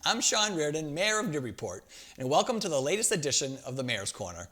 I'm Sean Reardon, Mayor of Newburyport, and welcome to the latest edition of the Mayor's Corner.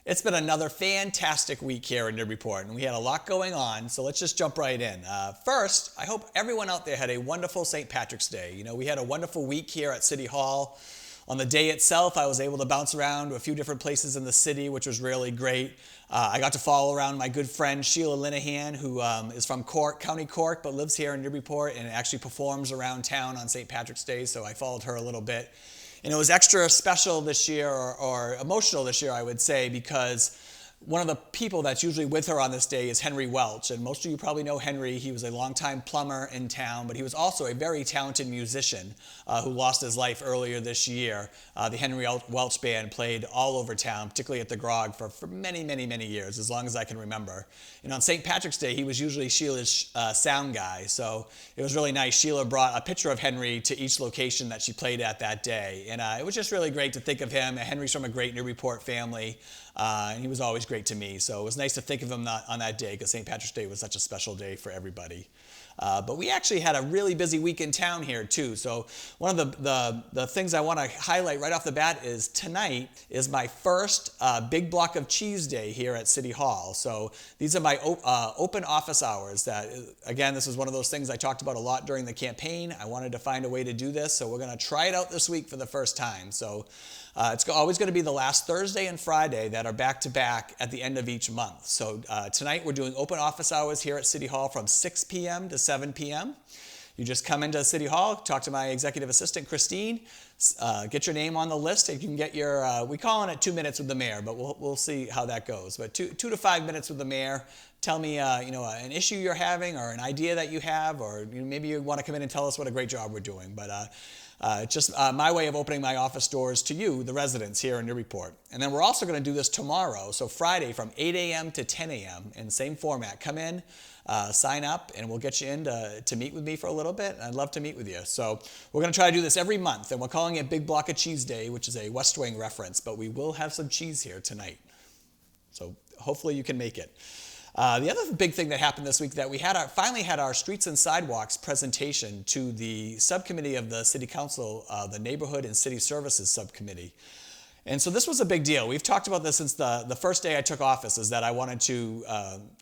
It's been another fantastic week here in Newburyport, and we had a lot going on, so let's just jump right in. First, I hope everyone out there had a wonderful St. Patrick's Day. You know, we had a wonderful week here at City Hall. On the day itself, I was able to bounce around to a few different places in the city, which was really great. I got to follow around my good friend Sheila Linehan, who is from Cork, County Cork, but lives here in Newburyport and actually performs around town on St. Patrick's Day, so I followed her a little bit. And it was extra special this year, or emotional this year, I would say, because one of the people that's usually with her on this day is Henry Welch. And most of you probably know Henry. He was a longtime plumber in town, but he was also a very talented musician who lost his life earlier this year. The Henry Welch Band played all over town, particularly at the Grog, for many, many, many years, as long as I can remember. And on St. Patrick's Day, he was usually Sheila's sound guy. So it was really nice. Sheila brought a picture of Henry to each location that she played at that day. And it was just really great to think of him. Henry's from a great Newburyport family. And he was always great to me. So it was nice to think of him on that day because St. Patrick's Day was such a special day for everybody. But we actually had a really busy week in town here too. So one of the things I want to highlight right off the bat is tonight is my first big block of cheese day here at City Hall. So these are my open office hours. That, again, this is one of those things I talked about a lot during the campaign. I wanted to find a way to do this, so we're going to try it out this week for the first time. So it's always going to be the last Thursday and Friday that are back-to-back at the end of each month. So tonight we're doing open office hours here at City Hall from 6 p.m. to 7 p.m. You just come into City Hall, talk to my executive assistant, Christine, get your name on the list. You can get your, we call it 2 minutes with the mayor, but we'll see how that goes. But 2 to 5 minutes with the mayor. Tell me, an issue you're having or an idea that you have, or maybe you want to come in and tell us what a great job we're doing. But just my way of opening my office doors to you, the residents here in Newburyport. And then we're also going to do this tomorrow, so Friday from 8 a.m. to 10 a.m. in the same format. Come in, sign up, and we'll get you in to meet with me for a little bit. And I'd love to meet with you. So we're going to try to do this every month, and we're calling it Big Block of Cheese Day, which is a West Wing reference, but we will have some cheese here tonight. So hopefully you can make it. The other big thing that happened this week that we finally had our Streets and Sidewalks presentation to the subcommittee of the City Council, the Neighborhood and City Services Subcommittee. And so this was a big deal. We've talked about this since the first day I took office, is that I wanted to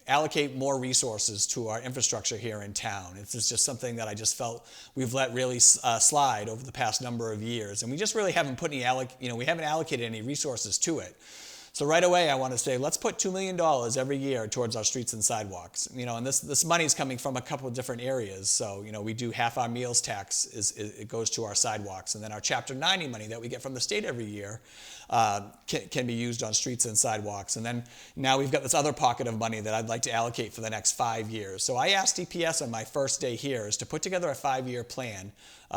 allocate more resources to our infrastructure here in town. It's just something that I just felt we've let really slide over the past number of years. And we just really haven't put we haven't allocated any resources to it. So right away, I want to say, let's put $2 million every year towards our streets and sidewalks. And this money is coming from a couple of different areas. So, we do half our meals tax, it goes to our sidewalks. And then our Chapter 90 money that we get from the state every year can be used on streets and sidewalks. And then now we've got this other pocket of money that I'd like to allocate for the next 5 years. So I asked DPS on my first day here is to put together a 5-year plan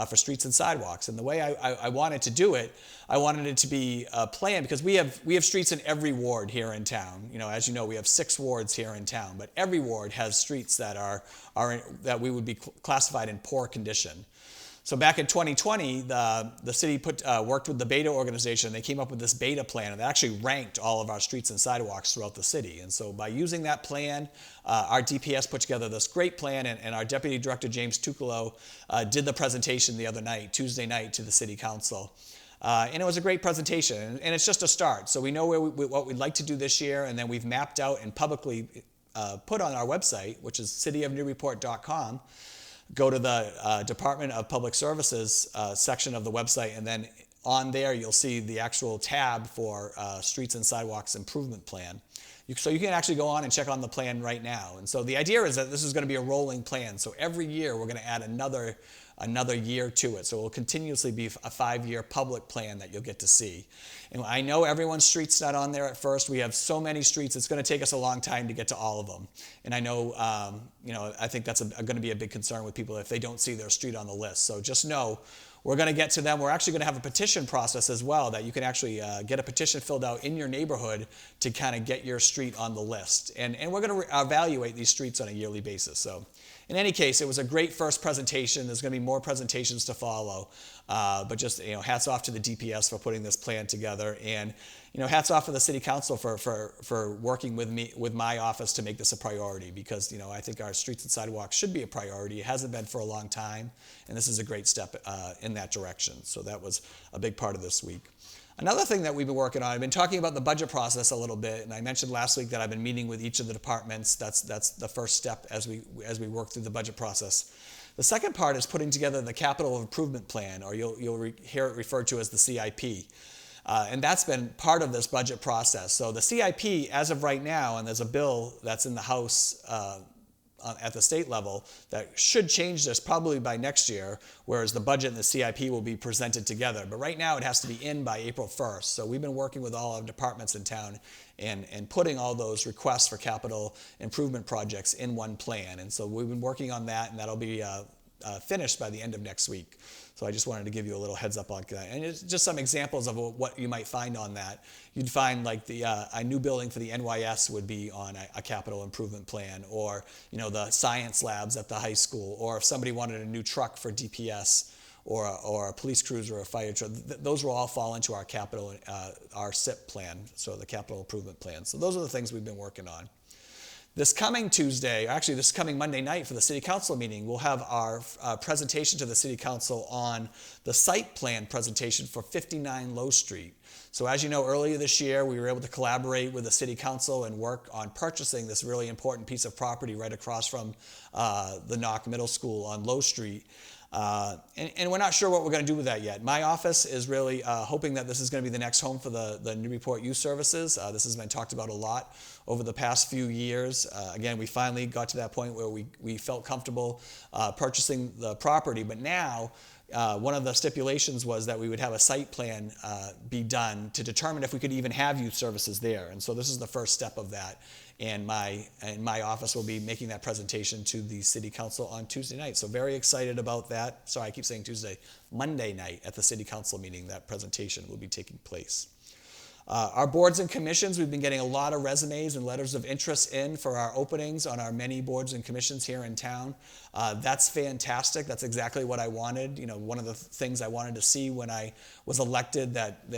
for streets and sidewalks. And the way I wanted to do it, I wanted it to be a plan, because we have streets in every ward here in town. As you know, we have 6 wards here in town, but every ward has streets that that we would be classified in poor condition. So back in 2020, the city worked with the Beta organization. They came up with this Beta plan, and they actually ranked all of our streets and sidewalks throughout the city. And so by using that plan, our DPS put together this great plan, and our Deputy Director, James Tucolo, did the presentation the other night, Tuesday night, to the City Council. And it was a great presentation, and it's just a start. So we know what we'd like to do this year, and then we've mapped out and publicly put on our website, which is cityofnewburyport.com. Go to the Department of Public Services section of the website, and then on there you'll see the actual tab for Streets and Sidewalks Improvement Plan. So you can actually go on and check on the plan right now. And so the idea is that this is going to be a rolling plan. So every year we're going to add another year to it. So it will continuously be a 5-year public plan that you'll get to see. And I know everyone's street's not on there at first. We have so many streets, it's going to take us a long time to get to all of them. And I know, I think that's going to be a big concern with people if they don't see their street on the list. So just know, we're going to get to them. We're actually going to have a petition process as well, that you can actually get a petition filled out in your neighborhood to kind of get your street on the list. And we're going to evaluate these streets on a yearly basis. So in any case, it was a great first presentation. There's going to be more presentations to follow. But just, hats off to the DPS for putting this plan together. And, hats off to the city council for working with my office to make this a priority, because I think our streets and sidewalks should be a priority. It hasn't been for a long time, and this is a great step in that direction. So that was a big part of this week. Another thing that we've been working on, I've been talking about the budget process a little bit, and I mentioned last week that I've been meeting with each of the departments. That's the first step as we work through the budget process. The second part is putting together the capital improvement plan, or you'll hear it referred to as the CIP. And that's been part of this budget process. So the CIP, as of right now, and there's a bill that's in the House at the state level that should change this probably by next year, whereas the budget and the CIP will be presented together. But right now it has to be in by April 1st. So we've been working with all our departments in town and putting all those requests for capital improvement projects in one plan. And so we've been working on that, and that'll be finished by the end of next week. So I just wanted to give you a little heads up on that. And it's just some examples of what you might find on that. You'd find like a new building for the NYS would be on a capital improvement plan, or the science labs at the high school, or if somebody wanted a new truck for DPS, or a police cruiser or a fire truck, those will all fall into our capital, our SIP plan, so the capital improvement plan. So those are the things we've been working on. This coming Tuesday, actually this coming Monday night for the City Council meeting, we'll have our presentation to the City Council on the site plan presentation for 59 Low Street. So as you know, earlier this year, we were able to collaborate with the City Council and work on purchasing this really important piece of property right across from the Knock Middle School on Low Street. And we're not sure what we're going to do with that yet. My office is really hoping that this is going to be the next home for the Newburyport Youth Services. This has been talked about a lot over the past few years. Again, we finally got to that point where we felt comfortable purchasing the property, but now one of the stipulations was that we would have a site plan be done to determine if we could even have youth services there. And so this is the first step of that. And my office will be making that presentation to the City Council on Tuesday night. So very excited about that. Sorry, I keep saying Tuesday. Monday night at the City Council meeting, that presentation will be taking place. Our boards and commissions, we've been getting a lot of resumes and letters of interest in for our openings on our many boards and commissions here in town. That's fantastic. That's exactly what I wanted. One of the things I wanted to see when I was elected, that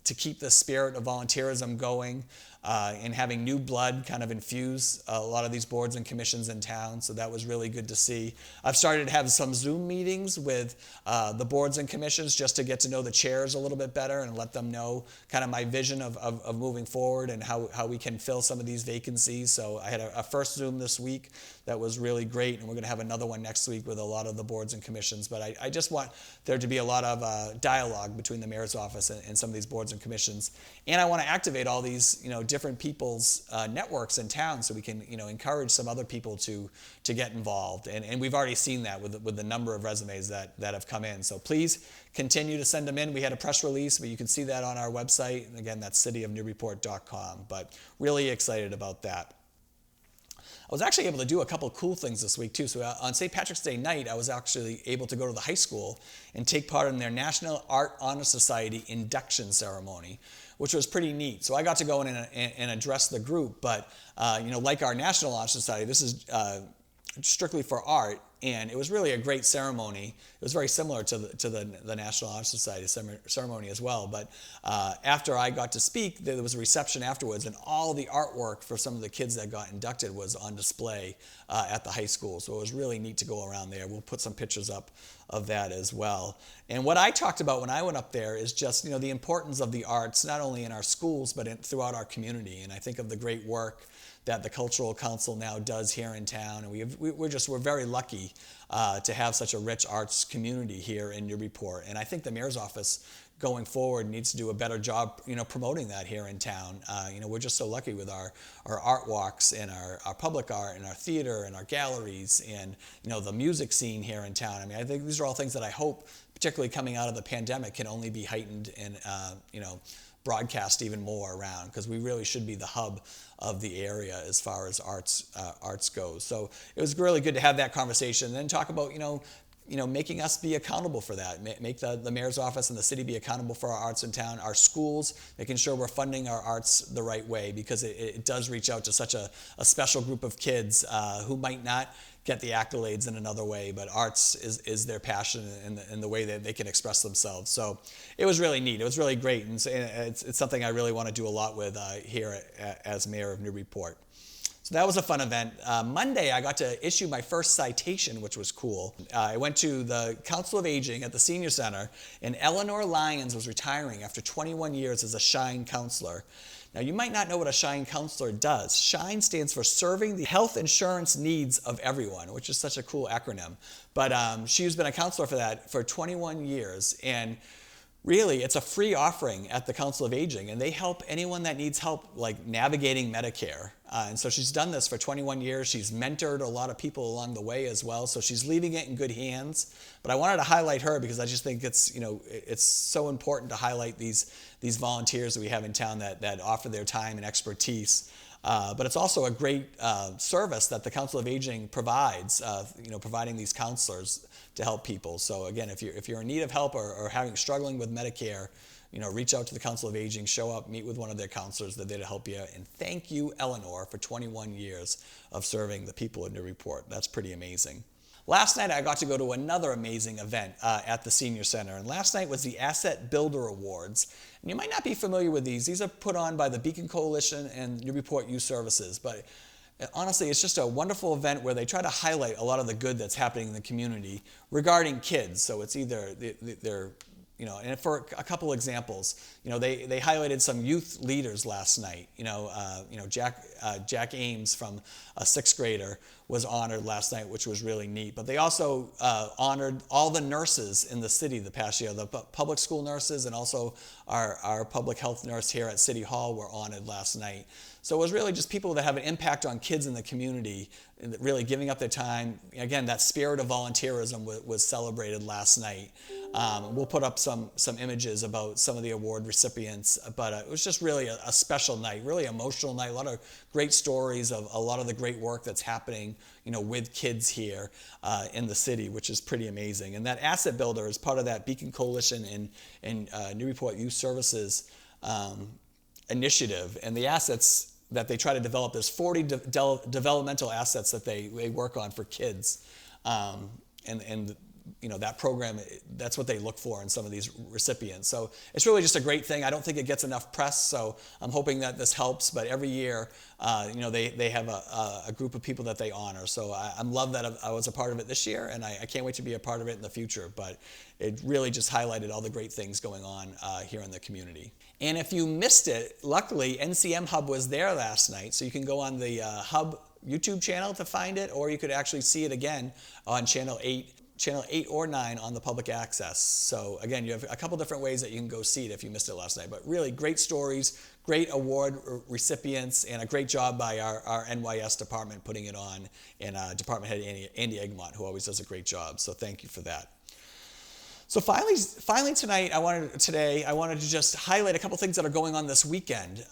to keep the spirit of volunteerism going, and having new blood kind of infuse a lot of these boards and commissions in town. So that was really good to see. I've started to have some Zoom meetings with the boards and commissions just to get to know the chairs a little bit better and let them know kind of my vision of moving forward and how we can fill some of these vacancies. So I had a first Zoom this week that was really great, and we're going to have another one next week with a lot of the boards and commissions. But I just want there to be a lot of dialogue between the mayor's office and some of these boards and commissions. And I want to activate all these different people's networks in town, so we can encourage some other people to get involved. And we've already seen that with the number of resumes that have come in. So please continue to send them in. We had a press release, but you can see that on our website. And again, that's cityofnewburyport.com. But really excited about that. I was actually able to do a couple of cool things this week too. So on St. Patrick's Day night, I was actually able to go to the high school and take part in their National Art Society Induction ceremony, which was pretty neat. So I got to go in and address the group, but like our National Art Society, this is strictly for art, and it was really a great ceremony. It was very similar to the National Art Society ceremony as well. But after I got to speak, there was a reception afterwards, and all the artwork for some of the kids that got inducted was on display at the high school. So it was really neat to go around there. We'll put some pictures up of that as well. And what I talked about when I went up there is just the importance of the arts, not only in our schools, but throughout our community. And I think of the great work that the Cultural Council now does here in town, and we're very lucky to have such a rich arts community here in Newburyport. And I think the mayor's office going forward needs to do a better job, promoting that here in town. We're just so lucky with our art walks and our public art and our theater and our galleries and the music scene here in town. I mean, I think these are all things that I hope, particularly coming out of the pandemic, can only be heightened and broadcast even more around, because we really should be the hub of the area as far as arts goes. So it was really good to have that conversation and then talk about making us be accountable for that, make the mayor's office and the city be accountable for our arts in town, our schools, making sure we're funding our arts the right way, because it does reach out to such a special group of kids who might not get the accolades in another way, but arts is their passion and the way that they can express themselves. So it was really neat. It was really great, and it's something I really want to do a lot with here as mayor of Newburyport. So that was a fun event. Monday, I got to issue my first citation, which was cool. I went to the Council of Aging at the Senior Center, and Eleanor Lyons was retiring after 21 years as a SHINE counselor. Now, you might not know what a SHINE counselor does. SHINE stands for Serving the Health Insurance Needs of Everyone, which is such a cool acronym. But she's been a counselor for that for 21 years, and really, it's a free offering at the Council of Aging, and they help anyone that needs help, like navigating Medicare. And so she's done this for 21 years. She's mentored a lot of people along the way as well, so she's leaving it in good hands. But I wanted to highlight her because I just think it's so important to highlight these volunteers that we have in town that offer their time and expertise. But it's also a great service that the Council of Aging provides, providing these counselors to help people. So again, if you're in need of help or struggling with Medicare, reach out to the Council of Aging, show up, meet with one of their counselors. They're there to help you. And thank you, Eleanor, for 21 years of serving the people of Newburyport. That's pretty amazing. Last night, I got to go to another amazing event at the Senior Center. And last night was the Asset Builder Awards. And you might not be familiar with these. These are put on by the Beacon Coalition and Newburyport Youth Services. But honestly, it's just a wonderful event where they try to highlight a lot of the good that's happening in the community regarding kids. So it's either they're and for a couple examples, they highlighted some youth leaders last night. Jack Ames from a 6th grader was honored last night, which was really neat. But they also honored all the nurses in the city the past year. The public school nurses and also our public health nurse here at City Hall were honored last night. So it was really just people that have an impact on kids in the community, really giving up their time. Again, that spirit of volunteerism was celebrated last night. We'll put up some images about some of the award recipients, but it was just really a special night, really emotional night. A lot of great stories of a lot of the great work that's happening, with kids here in the city, which is pretty amazing. And that Asset Builder is part of that Beacon Coalition and Newburyport Youth Services initiative. And the assets that they try to develop, there's 40 developmental assets that they work on for kids. That program, that's what they look for in some of these recipients. So it's really just a great thing. I don't think it gets enough press, so I'm hoping that this helps. But every year, they have a group of people that they honor. So I'm love that I was a part of it this year, and I can't wait to be a part of it in the future. But it really just highlighted all the great things going on here in the community. And if you missed it, luckily NCM Hub was there last night, so you can go on the Hub YouTube channel to find it, or you could actually see it again on Channel 8 or 9 on the public access. So again, you have a couple different ways that you can go see it if you missed it last night. But really great stories, great award recipients, and a great job by our NYS department putting it on, and Department Head Andy Egmont, who always does a great job. So thank you for that. So finally tonight, I wanted to just highlight a couple things that are going on this weekend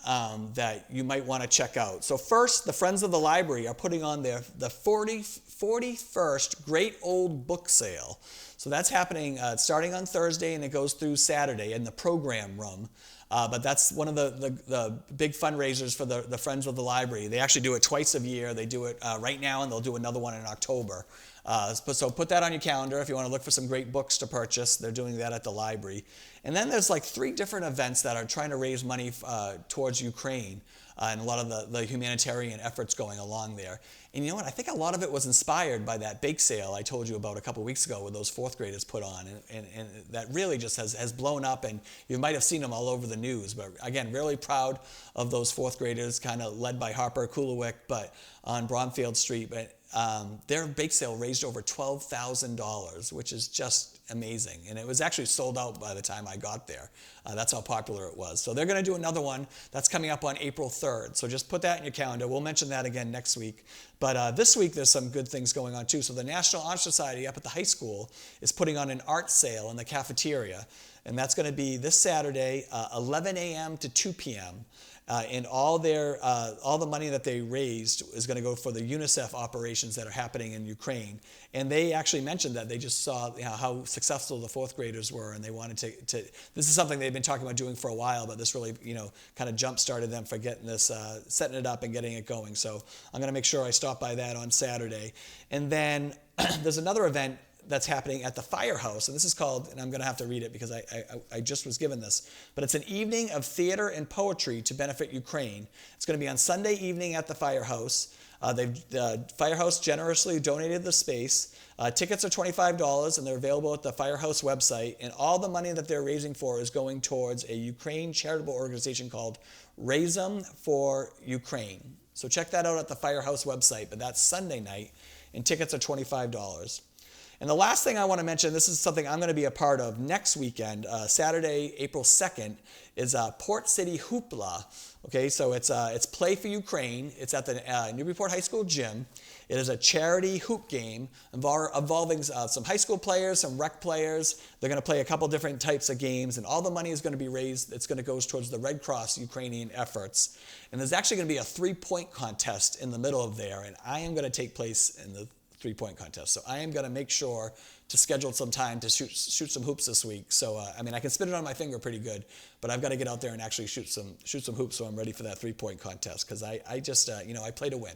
that you might want to check out. So first, the Friends of the Library are putting on the 41st Great Old Book Sale. So that's happening starting on Thursday, and it goes through Saturday in the program room. But that's one of the big fundraisers for the Friends of the Library. They actually do it twice a year. They do it right now, and they'll do another one in October. So put that on your calendar if you want to look for some great books to purchase. They're doing that at the library. And then there's like 3 different events that are trying to raise money towards Ukraine and a lot of the humanitarian efforts going along there. And you know what? I think a lot of it was inspired by that bake sale I told you about a couple weeks ago with those 4th graders put on. And that really just has blown up, and you might have seen them all over the news. But again, really proud of those 4th graders, kind of led by Harper Kulowick, but on Bromfield Street. But their bake sale raised over $12,000, which is just amazing. And it was actually sold out by the time I got there. That's how popular it was. So they're going to do another one that's coming up on April 3rd. So just put that in your calendar. We'll mention that again next week. But this week there's some good things going on too. So the National Art Society up at the high school is putting on an art sale in the cafeteria. And that's going to be this Saturday, 11 a.m. to 2 p.m. and all the money that they raised is going to go for the UNICEF operations that are happening in Ukraine. And they actually mentioned that they just saw how successful the fourth graders were, and they wanted to. This is something they've been talking about doing for a while, but this really kind of jump started them for getting this, setting it up and getting it going. So I'm going to make sure I stop by that on Saturday, and then there's another event that's happening at the Firehouse, and this is called, and I'm going to have to read it because I just was given this, but it's an evening of theater and poetry to benefit Ukraine. It's going to be on Sunday evening at the Firehouse. The Firehouse generously donated the space. Tickets are $25, and they're available at the Firehouse website, and all the money that they're raising for is going towards a Ukraine charitable organization called Raise 'em for Ukraine. So check that out at the Firehouse website, but that's Sunday night, and tickets are $25. And the last thing I want to mention, this is something I'm going to be a part of next weekend, Saturday, April 2nd, is Port City Hoopla. Okay, so it's Play for Ukraine. It's at the Newburyport High School gym. It is a charity hoop game involving some high school players, some rec players. They're going to play a couple different types of games, and all the money is going to be raised. It's going to go towards the Red Cross Ukrainian efforts. And there's actually going to be a 3-point contest in the middle of there, and I am going to take place in the 3-point contest. So I am going to make sure to schedule some time to shoot some hoops this week. So I can spin it on my finger pretty good, but I've got to get out there and actually shoot some hoops so I'm ready for that 3-point contest, because I just I play to win.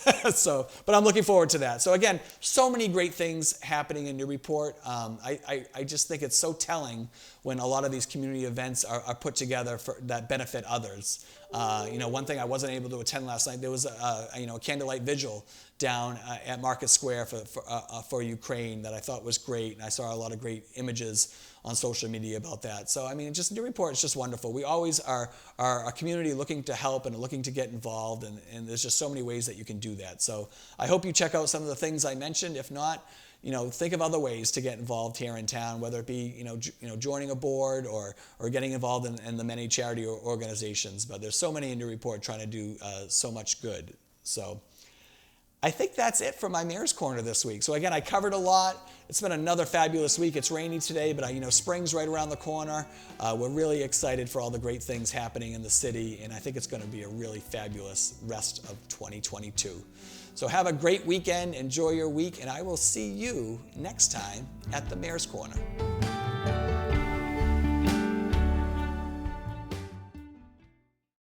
But I'm looking forward to that. So again, so many great things happening in Newburyport. I just think it's so telling when a lot of these community events are put together that benefit others. One thing I wasn't able to attend last night, there was a candlelight vigil down at Market Square for Ukraine that I thought was great, and I saw a lot of great images on social media about that. So just Newburyport is just wonderful. We always are a community looking to help and looking to get involved, and there's just so many ways that you can do that. So I hope you check out some of the things I mentioned. If not, think of other ways to get involved here in town, whether it be joining a board or getting involved in the many charity organizations. But there's so many in Newburyport trying to do so much good. So I think that's it for my Mayor's Corner this week. So again, I covered a lot. It's been another fabulous week. It's rainy today, but spring's right around the corner. We're really excited for all the great things happening in the city, and I think it's going to be a really fabulous rest of 2022. So have a great weekend, enjoy your week, and I will see you next time at the Mayor's Corner.